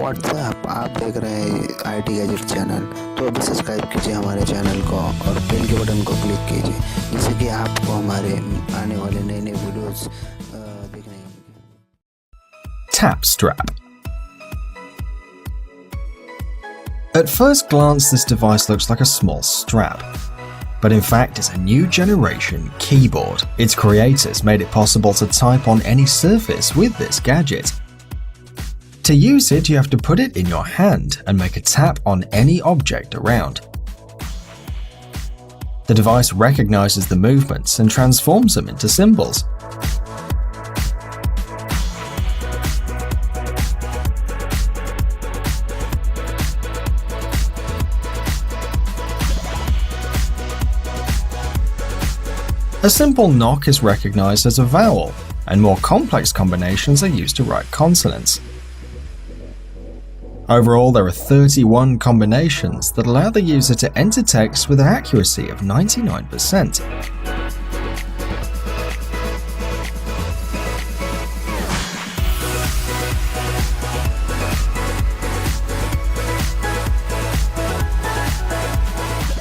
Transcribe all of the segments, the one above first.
WhatsApp आप देख रहे हैं आईटी गैजेट चैनल। तो अभी सब्सक्राइब कीजिए हमारे चैनल को और बेल के बटन को क्लिक कीजिए, जिससे कि आपको हमारे आने वाले नए नए वीडियोस देखने मिलेंगे। Tap strap. At first glance, this device looks like a small strap, but in fact it's a new generation keyboard. Its creators made it possible to type on any surface with this gadget. To use it, you have to put it in your hand and make a tap on any object around. The device recognizes the movements and transforms them into symbols. A simple knock is recognized as a vowel, and more complex combinations are used to write consonants. Overall, there are 31 combinations that allow the user to enter text with an accuracy of 99%.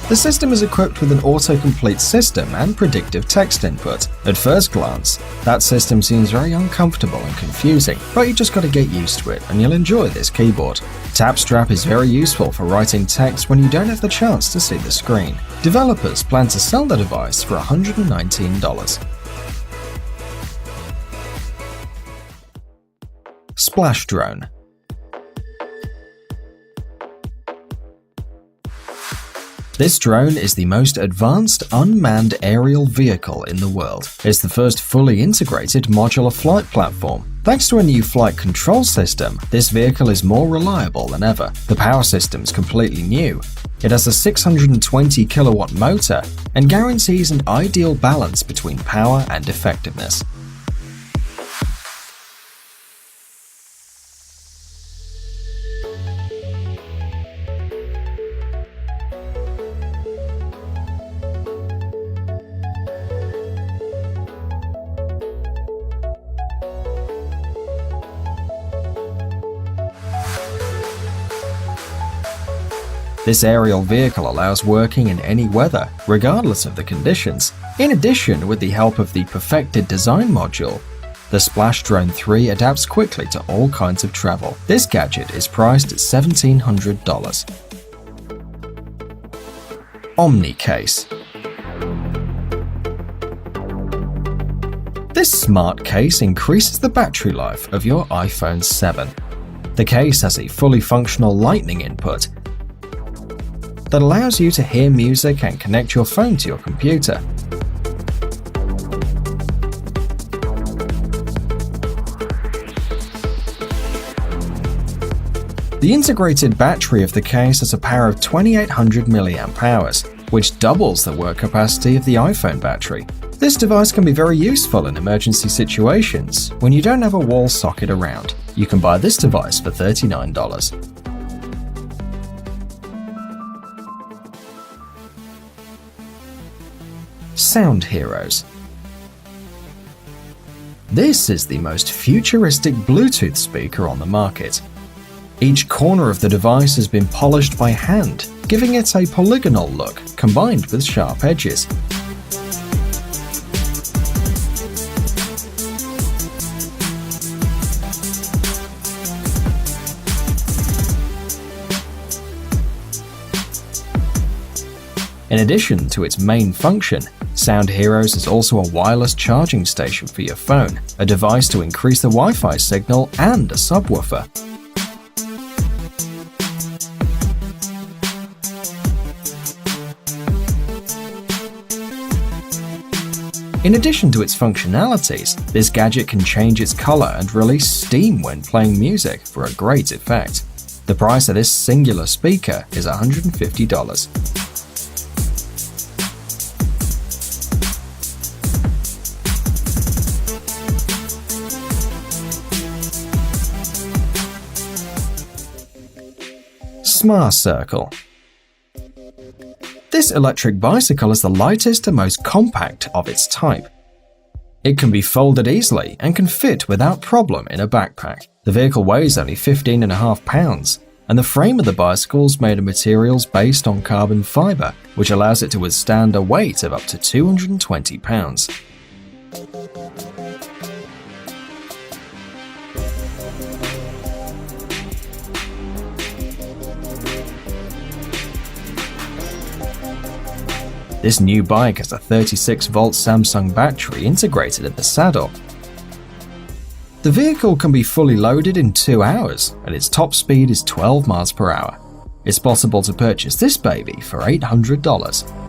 The system is equipped with an autocomplete system and predictive text input. At first glance, that system seems very uncomfortable and confusing, but you just gotta get used to it and you'll enjoy this keyboard. Tap strap is very useful for writing text when you don't have the chance to see the screen. Developers plan to sell the device for $119. Splash drone. This drone is the most advanced unmanned aerial vehicle in the world. It's the first fully integrated modular flight platform. Thanks to a new flight control system, this vehicle is more reliable than ever. The power system is completely new. It has a 620 kilowatt motor and guarantees an ideal balance between power and effectiveness. This aerial vehicle allows working in any weather, regardless of the conditions. In addition, with the help of the perfected design module, the Splash Drone 3 adapts quickly to all kinds of travel. This gadget is priced at $1,700. Omni Case. This smart case increases the battery life of your iPhone 7. The case has a fully functional lightning input that allows you to hear music and connect your phone to your computer. The integrated battery of the case has a power of 2800 mAh, which doubles the work capacity of the iPhone battery. This device can be very useful in emergency situations when you don't have a wall socket around. You can buy this device for $39. Sound Heroes. This is the most futuristic Bluetooth speaker on the market. Each corner of the device has been polished by hand, giving it a polygonal look combined with sharp edges. In addition to its main function, Sound Heroes is also a wireless charging station for your phone, a device to increase the Wi-Fi signal, and a subwoofer. In addition to its functionalities, this gadget can change its color and release steam when playing music for a great effect. The price of this singular speaker is $150. Smart Circle. This electric bicycle is the lightest and most compact of its type. It can be folded easily and can fit without problem in a backpack. The vehicle weighs only 15.5 pounds, and the frame of the bicycle is made of materials based on carbon fiber, which allows it to withstand a weight of up to 220 pounds. This new bike has a 36-volt Samsung battery integrated in the saddle. The vehicle can be fully loaded in 2 hours, and its top speed is 12 miles per hour. It's possible to purchase this baby for $800.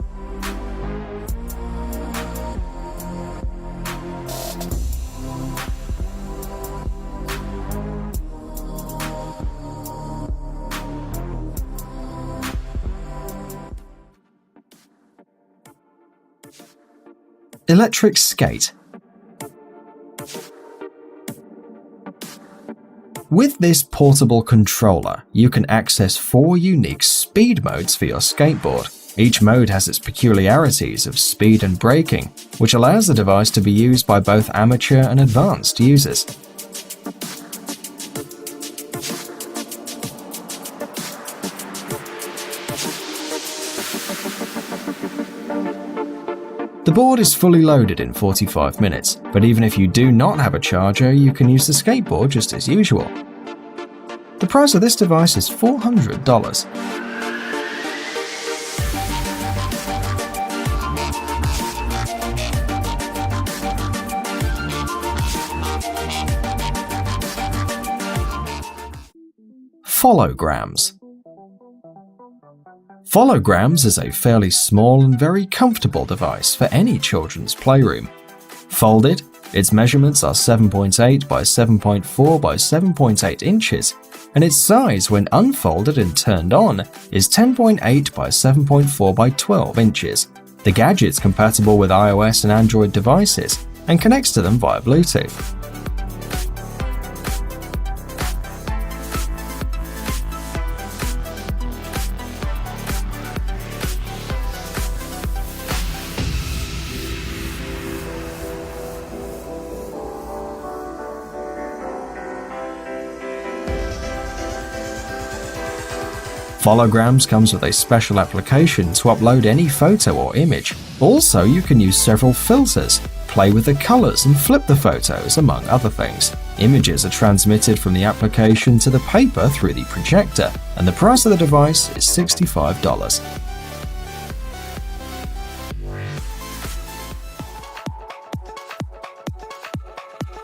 Electric skate. With this portable controller, you can access 4 unique speed modes for your skateboard. Each mode has its peculiarities of speed and braking, which allows the device to be used by both amateur and advanced users. The board is fully loaded in 45 minutes, but even if you do not have a charger, you can use the skateboard just as usual. The price of this device is $400. Followgrams. Followgrams is a fairly small and very comfortable device for any children's playroom. Folded, its measurements are 7.8 by 7.4 by 7.8 inches, and its size when unfolded and turned on is 10.8 by 7.4 by 12 inches. The gadget's compatible with iOS and Android devices and connects to them via Bluetooth. Followgrams comes with a special application to upload any photo or image. Also, you can use several filters, play with the colors and flip the photos, among other things. Images are transmitted from the application to the paper through the projector, and the price of the device is $65.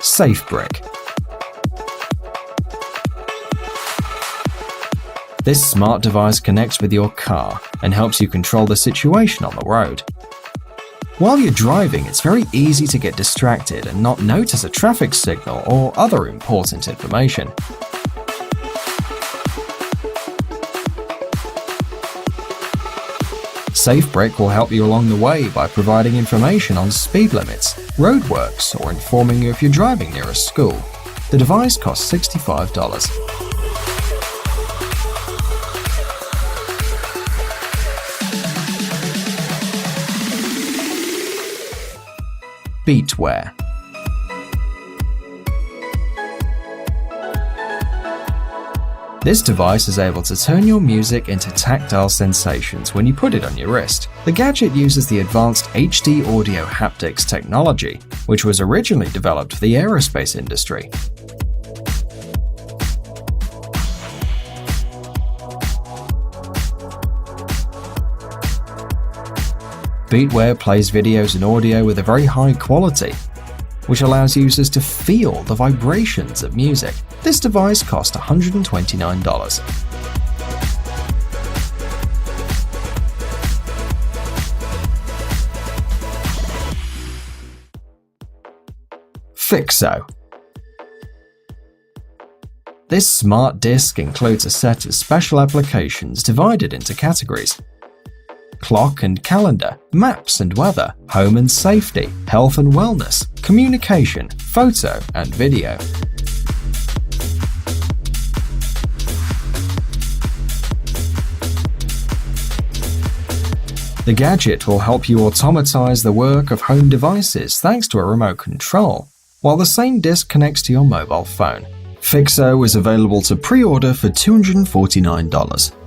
SafeBrick. This smart device connects with your car and helps you control the situation on the road. While you're driving, it's very easy to get distracted and not notice a traffic signal or other important information. SafeBrick will help you along the way by providing information on speed limits, roadworks, or informing you if you're driving near a school. The device costs $65. Beatwear. This device is able to turn your music into tactile sensations when you put it on your wrist. The gadget uses the advanced HD audio haptics technology, which was originally developed for the aerospace industry. Beatwear plays videos and audio with a very high quality, which allows users to feel the vibrations of music. This device cost $129. Fixo. This smart disc includes a set of special applications divided into categories: clock and calendar, maps and weather, home and safety, health and wellness, communication, photo and video. The gadget will help you automatize the work of home devices thanks to a remote control, while the same disc connects to your mobile phone. Fixo is available to pre-order for $249.